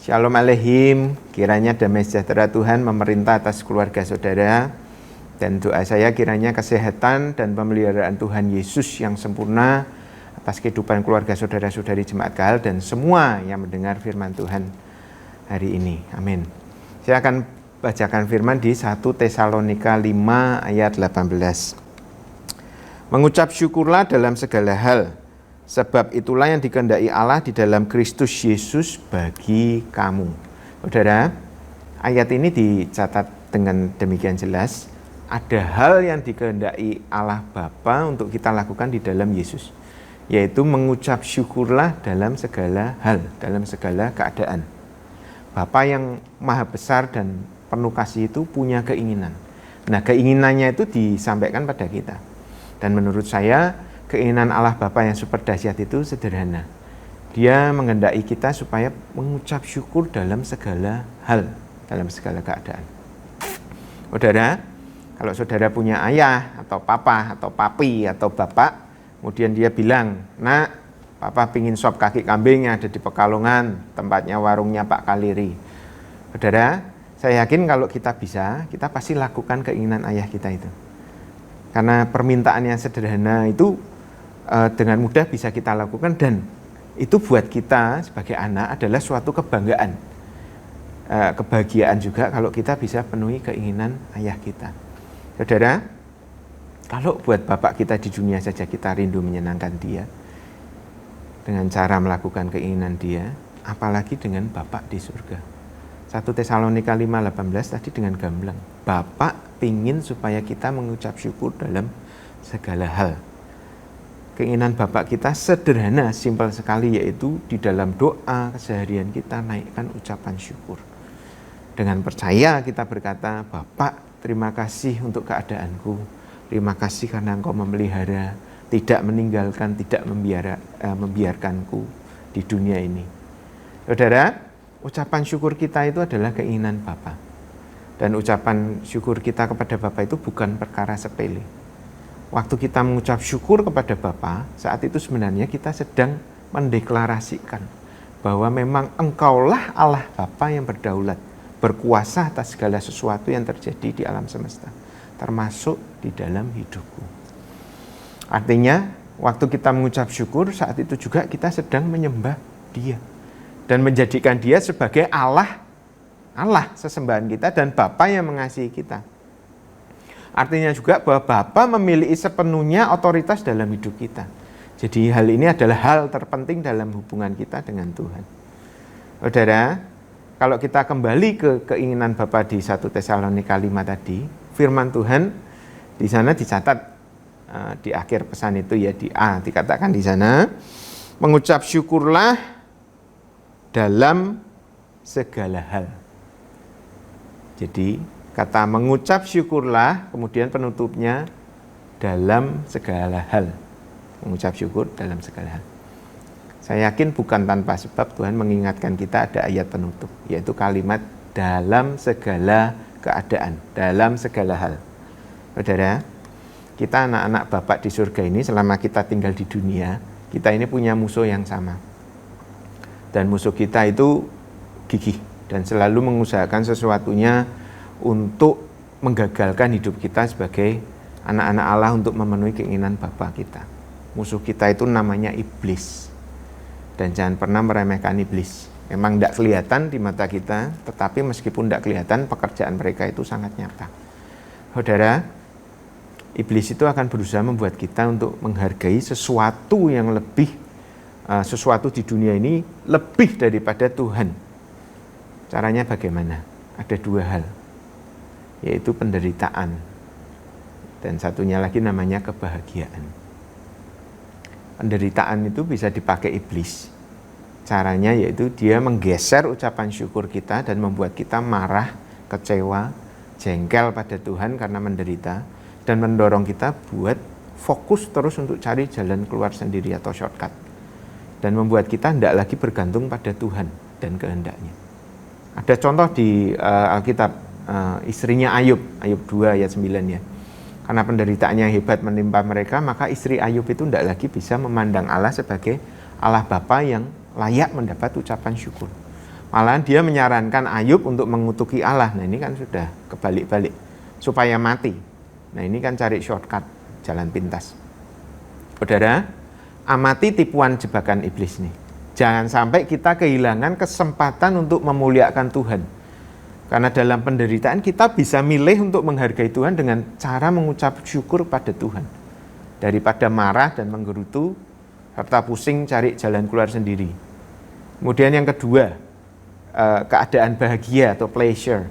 Shalom Aleihim, kiranya damai sejahtera Tuhan memerintah atas keluarga saudara. Dan doa saya kiranya kesehatan dan pemeliharaan Tuhan Yesus yang sempurna atas kehidupan keluarga saudara-saudari Jemaat KHL dan semua yang mendengar firman Tuhan hari ini. Amin. Saya akan bacakan firman di 1 Tesalonika 5 ayat 18. Mengucap syukurlah dalam segala hal, sebab itulah yang dikehendaki Allah di dalam Kristus Yesus bagi kamu. Saudara, ayat ini dicatat dengan demikian jelas. Ada hal yang dikehendaki Allah Bapa untuk kita lakukan di dalam Yesus, yaitu mengucap syukurlah dalam segala hal, dalam segala keadaan. Bapa yang maha besar dan penuh kasih itu punya keinginan. Nah, keinginannya itu disampaikan pada kita. Dan menurut saya, keinginan Allah Bapa yang super dahsyat itu sederhana. Dia menghendaki kita supaya mengucap syukur dalam segala hal, dalam segala keadaan. Saudara, kalau saudara punya ayah atau papa atau papi atau bapak, kemudian dia bilang, "Nak, papa pingin sop kaki kambing yang ada di Pekalongan, tempatnya warungnya Pak Kaliri." Saudara, saya yakin kalau kita bisa, kita pasti lakukan keinginan ayah kita itu. Karena permintaan yang sederhana itu dengan mudah bisa kita lakukan, dan itu buat kita sebagai anak adalah suatu kebanggaan, kebahagiaan juga kalau kita bisa penuhi keinginan ayah kita. Saudara, kalau buat bapak kita di dunia saja kita rindu menyenangkan dia dengan cara melakukan keinginan dia, apalagi dengan bapak di surga. 1 Tesalonika 5:18 tadi dengan gamblang, Bapak pingin supaya kita mengucap syukur dalam segala hal. Keinginan Bapak kita sederhana, simpel sekali, yaitu di dalam doa keseharian kita naikkan ucapan syukur. Dengan percaya kita berkata, Bapak terima kasih untuk keadaanku, terima kasih karena Engkau memelihara, tidak meninggalkan, tidak membiarkanku di dunia ini. Saudara, ucapan syukur kita itu adalah keinginan Bapa. Dan ucapan syukur kita kepada Bapa itu bukan perkara sepele. Waktu kita mengucap syukur kepada Bapa, saat itu sebenarnya kita sedang mendeklarasikan bahwa memang Engkaulah Allah Bapa yang berdaulat, berkuasa atas segala sesuatu yang terjadi di alam semesta, termasuk di dalam hidupku. Artinya, waktu kita mengucap syukur, saat itu juga kita sedang menyembah Dia dan menjadikan Dia sebagai Allah sesembahan kita dan Bapa yang mengasihi kita. Artinya juga bahwa Bapa memiliki sepenuhnya otoritas dalam hidup kita. Jadi hal ini adalah hal terpenting dalam hubungan kita dengan Tuhan. Saudara, kalau kita kembali ke keinginan Bapa di 1 Tesalonika 5 tadi, firman Tuhan di sana dicatat di akhir pesan itu, ya di A dikatakan di sana, mengucap syukurlah dalam segala hal. Jadi kata mengucap syukurlah, kemudian penutupnya dalam segala hal. Mengucap syukur dalam segala hal. Saya yakin bukan tanpa sebab Tuhan mengingatkan kita ada ayat penutup, yaitu kalimat dalam segala keadaan, dalam segala hal. Saudara, kita anak-anak Bapak di surga ini, selama kita tinggal di dunia, kita ini punya musuh yang sama. Dan musuh kita itu gigih dan selalu mengusahakan sesuatunya untuk menggagalkan hidup kita sebagai anak-anak Allah untuk memenuhi keinginan Bapa kita. Musuh kita itu namanya iblis. Dan jangan pernah meremehkan iblis. Memang tidak kelihatan di mata kita, tetapi meskipun tidak kelihatan, pekerjaan mereka itu sangat nyata. Saudara, iblis itu akan berusaha membuat kita untuk menghargai sesuatu yang lebih, sesuatu di dunia ini lebih daripada Tuhan. Caranya bagaimana? Ada dua hal, yaitu penderitaan, dan satunya lagi namanya kebahagiaan. Penderitaan itu bisa dipakai iblis. Caranya yaitu dia menggeser ucapan syukur kita dan membuat kita marah, kecewa, jengkel pada Tuhan karena menderita, dan mendorong kita buat fokus terus untuk cari jalan keluar sendiri atau shortcut, dan membuat kita tidak lagi bergantung pada Tuhan dan kehendaknya. Ada contoh di Alkitab, istrinya Ayub 2 ayat 9 ya. Karena penderitaannya hebat menimpa mereka, maka istri Ayub itu tidak lagi bisa memandang Allah sebagai Allah Bapa yang layak mendapat ucapan syukur. Malahan dia menyarankan Ayub untuk mengutuki Allah. Nah ini kan sudah kebalik-balik, supaya mati. Nah ini kan cari shortcut, jalan pintas. Saudara, amati tipuan jebakan iblis nih. Jangan sampai kita kehilangan kesempatan untuk memuliakan Tuhan. Karena dalam penderitaan kita bisa milih untuk menghargai Tuhan dengan cara mengucap syukur pada Tuhan. Daripada marah dan menggerutu, serta pusing cari jalan keluar sendiri. Kemudian yang kedua, keadaan bahagia atau pleasure,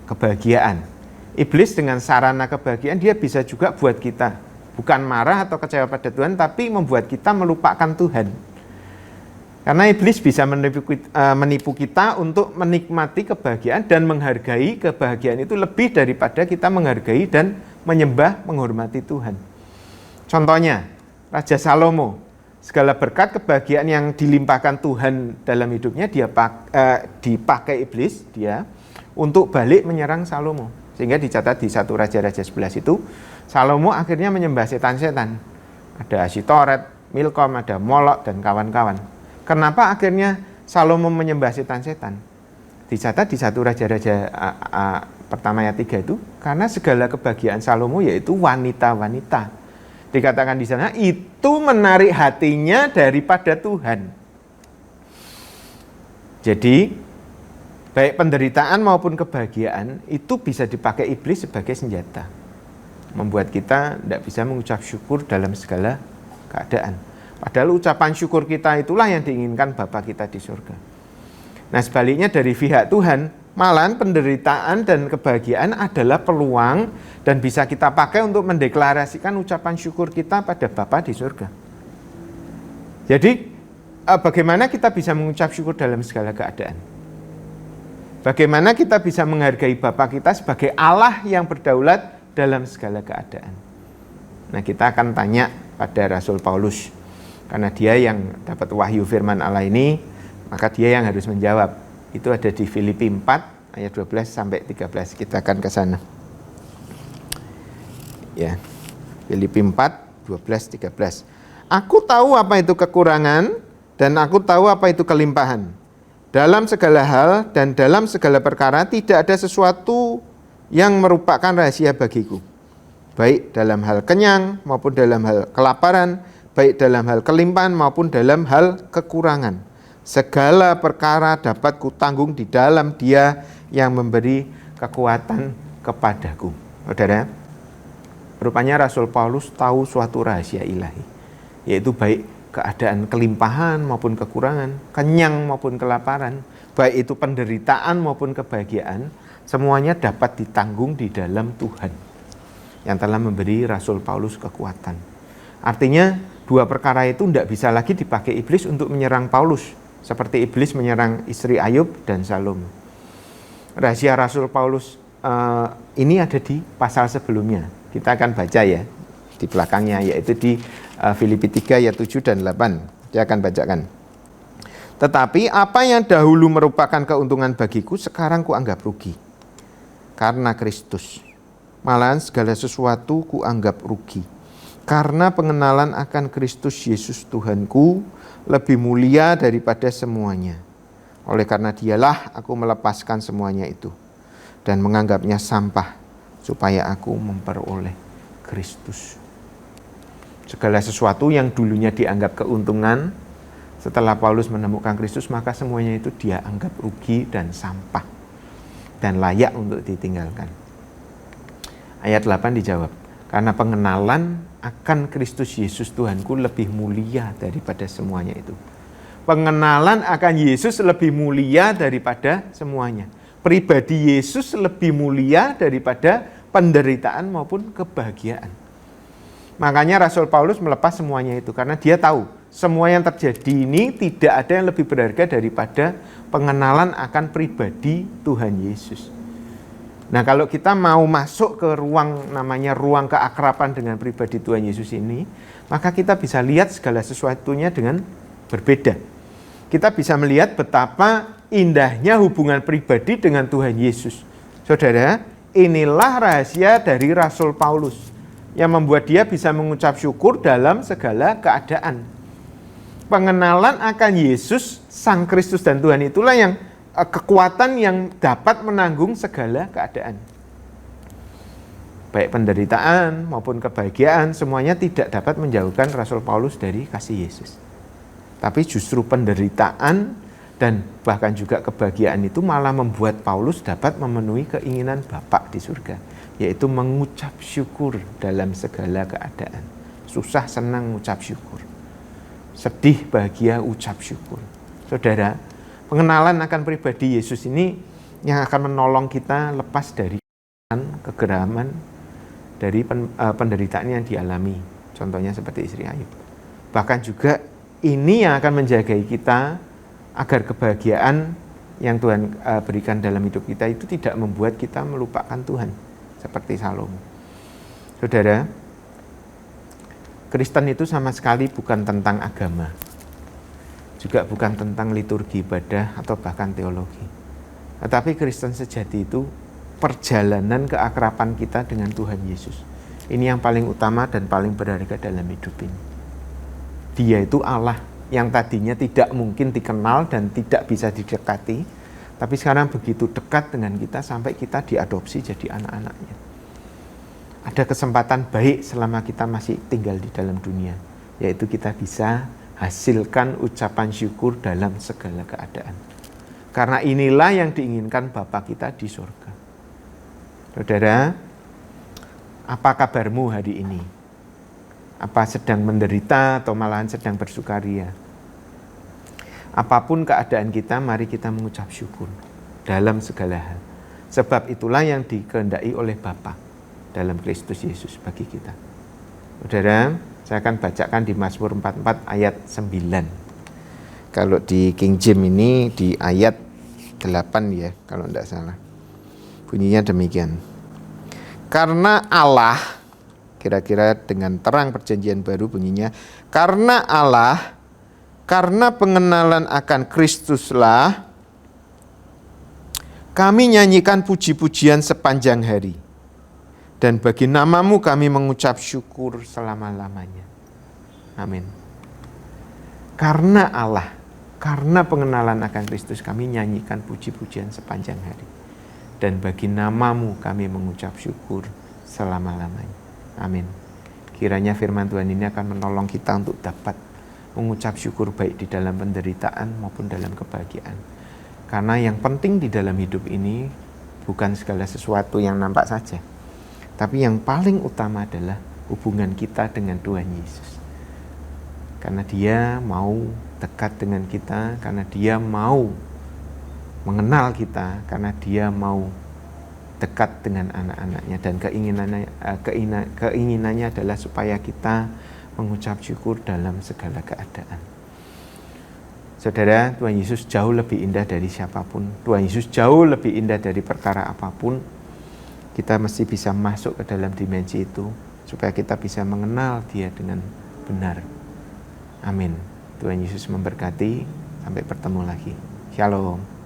kebahagiaan. Iblis dengan sarana kebahagiaan dia bisa juga buat kita bukan marah atau kecewa pada Tuhan, tapi membuat kita melupakan Tuhan. Karena iblis bisa menipu kita untuk menikmati kebahagiaan dan menghargai kebahagiaan itu lebih daripada kita menghargai dan menyembah, menghormati Tuhan. Contohnya, Raja Salomo. Segala berkat kebahagiaan yang dilimpahkan Tuhan dalam hidupnya dipakai iblis dia untuk balik menyerang Salomo. Sehingga dicatat di 1 Raja-Raja 11 itu, Salomo akhirnya menyembah setan-setan. Ada Asitoret, Milkom, ada Molok, dan kawan-kawan. Kenapa akhirnya Salomo menyembah setan-setan? Dicatat di 1 Raja-Raja pertama ayat 3 itu, karena segala kebahagiaan Salomo yaitu wanita-wanita. Dikatakan di sana, itu menarik hatinya daripada Tuhan. Jadi, baik penderitaan maupun kebahagiaan, itu bisa dipakai iblis sebagai senjata. Membuat kita tidak bisa mengucap syukur dalam segala keadaan. Padahal ucapan syukur kita itulah yang diinginkan Bapa kita di surga. Nah sebaliknya dari pihak Tuhan, malahan penderitaan dan kebahagiaan adalah peluang dan bisa kita pakai untuk mendeklarasikan ucapan syukur kita pada Bapa di surga. Jadi bagaimana kita bisa mengucap syukur dalam segala keadaan? Bagaimana kita bisa menghargai Bapa kita sebagai Allah yang berdaulat dalam segala keadaan? Nah kita akan tanya pada Rasul Paulus, karena dia yang dapat wahyu firman Allah ini, maka dia yang harus menjawab. Itu ada di Filipi 4 ayat 12 sampai 13. Kita akan ke sana. Ya. Filipi 4 12 13. Aku tahu apa itu kekurangan dan aku tahu apa itu kelimpahan. Dalam segala hal dan dalam segala perkara tidak ada sesuatu yang merupakan rahasia bagiku. Baik dalam hal kenyang maupun dalam hal kelaparan, baik dalam hal kelimpahan maupun dalam hal kekurangan. Segala perkara dapat kutanggung di dalam Dia yang memberi kekuatan kepadaku. Saudara, rupanya Rasul Paulus tahu suatu rahasia ilahi, yaitu baik keadaan kelimpahan maupun kekurangan, kenyang maupun kelaparan, baik itu penderitaan maupun kebahagiaan, semuanya dapat ditanggung di dalam Tuhan yang telah memberi Rasul Paulus kekuatan. Artinya dua perkara itu tidak bisa lagi dipakai iblis untuk menyerang Paulus, seperti iblis menyerang istri Ayub dan Salomo. Rahasia Rasul Paulus ini ada di pasal sebelumnya. Kita akan baca ya di belakangnya, yaitu di Filipi 3 ayat 7 dan 8. Saya akan bacakan. Tetapi apa yang dahulu merupakan keuntungan bagiku, sekarang kuanggap rugi karena Kristus. Malahan segala sesuatu kuanggap rugi karena pengenalan akan Kristus Yesus Tuhanku lebih mulia daripada semuanya. Oleh karena Dialah aku melepaskan semuanya itu dan menganggapnya sampah supaya aku memperoleh Kristus. Segala sesuatu yang dulunya dianggap keuntungan, setelah Paulus menemukan Kristus, maka semuanya itu dia anggap rugi dan sampah dan layak untuk ditinggalkan. Ayat 8 dijawab, karena pengenalan akan Kristus Yesus Tuhanku lebih mulia daripada semuanya itu. Pengenalan akan Yesus lebih mulia daripada semuanya. Pribadi Yesus lebih mulia daripada penderitaan maupun kebahagiaan. Makanya Rasul Paulus melepas semuanya itu, karena dia tahu semua yang terjadi ini tidak ada yang lebih berharga daripada pengenalan akan pribadi Tuhan Yesus. Nah kalau kita mau masuk ke ruang namanya ruang keakraban dengan pribadi Tuhan Yesus ini, maka kita bisa lihat segala sesuatunya dengan berbeda. Kita bisa melihat betapa indahnya hubungan pribadi dengan Tuhan Yesus. Saudara, inilah rahasia dari Rasul Paulus yang membuat dia bisa mengucap syukur dalam segala keadaan. pengenalan akan Yesus, Sang Kristus dan Tuhan itulah yang kekuatan yang dapat menanggung segala keadaan. Baik penderitaan maupun kebahagiaan, semuanya tidak dapat menjauhkan Rasul Paulus dari kasih Yesus. Tapi justru penderitaan dan bahkan juga kebahagiaan itu malah membuat Paulus dapat memenuhi keinginan Bapa di surga, yaitu mengucap syukur dalam segala keadaan. Susah, senang, ucap syukur. Sedih, bahagia, ucap syukur. Saudara, pengenalan akan pribadi Yesus ini yang akan menolong kita lepas dari kegeraman, dari penderitaan yang dialami. Contohnya seperti istri Ayub. Bahkan juga ini yang akan menjaga kita agar kebahagiaan yang Tuhan berikan dalam hidup kita itu tidak membuat kita melupakan Tuhan. Seperti Salomo. Saudara, Kristen itu sama sekali bukan tentang agama. Juga bukan tentang liturgi ibadah atau bahkan teologi. Tetapi Kristen sejati itu perjalanan keakraban kita dengan Tuhan Yesus. Ini yang paling utama dan paling berharga dalam hidup ini. Dia itu Allah yang tadinya tidak mungkin dikenal dan tidak bisa didekati, tapi sekarang begitu dekat dengan kita sampai kita diadopsi jadi anak-anaknya. Ada kesempatan baik selama kita masih tinggal di dalam dunia, yaitu kita bisa hasilkan ucapan syukur dalam segala keadaan. Karena inilah yang diinginkan Bapa kita di surga. Saudara, apa kabarmu hari ini? Apa sedang menderita atau malahan sedang bersukaria? Apapun keadaan kita, mari kita mengucap syukur dalam segala hal. Sebab itulah yang dikehendaki oleh Bapa dalam Kristus Yesus bagi kita. Saudara, saya akan bacakan di Mazmur 44 ayat 9. Kalau di King James ini di ayat 8 ya, kalau tidak salah. Bunyinya demikian. Karena Allah, kira-kira dengan terang perjanjian baru bunyinya, karena Allah, karena pengenalan akan Kristuslah, kami nyanyikan puji-pujian sepanjang hari. Dan bagi namamu kami mengucap syukur selama-lamanya. Amin. Karena Allah, karena pengenalan akan Kristus, kami nyanyikan puji-pujian sepanjang hari. Dan bagi namamu kami mengucap syukur selama-lamanya. Amin. Kiranya firman Tuhan ini akan menolong kita untuk dapat mengucap syukur baik di dalam penderitaan maupun dalam kebahagiaan. Karena yang penting di dalam hidup ini bukan segala sesuatu yang nampak saja. Tapi yang paling utama adalah hubungan kita dengan Tuhan Yesus. Karena Dia mau dekat dengan kita, karena Dia mau mengenal kita, karena Dia mau dekat dengan anak-anaknya, dan keinginannya adalah supaya kita mengucap syukur dalam segala keadaan. Saudara, Tuhan Yesus jauh lebih indah dari siapapun. Tuhan Yesus jauh lebih indah dari perkara apapun. Kita mesti bisa masuk ke dalam dimensi itu supaya kita bisa mengenal Dia dengan benar. Amin. Tuhan Yesus memberkati. Sampai bertemu lagi. Shalom.